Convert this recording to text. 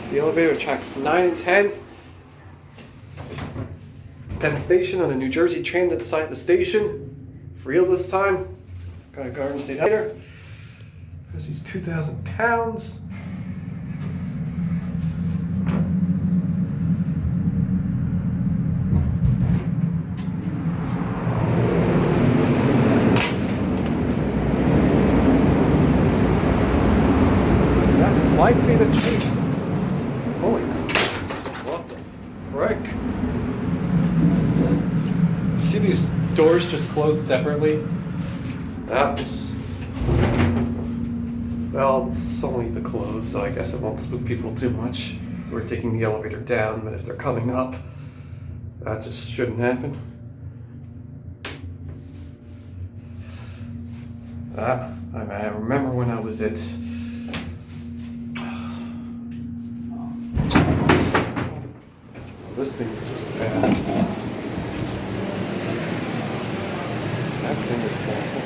It's the elevator tracks 9 and 10. Penn Station on the New Jersey Transit side of the station. For real this time. Got a Garden State elevator. Because he's 2,000 pounds. That might be the change. Holy crap. What the frick? See these doors just closed separately? That was... Well, it's only the close, so I guess it won't spook people too much. We're taking the elevator down, but if they're coming up, that just shouldn't happen. I remember when I was at... This thing is just bad.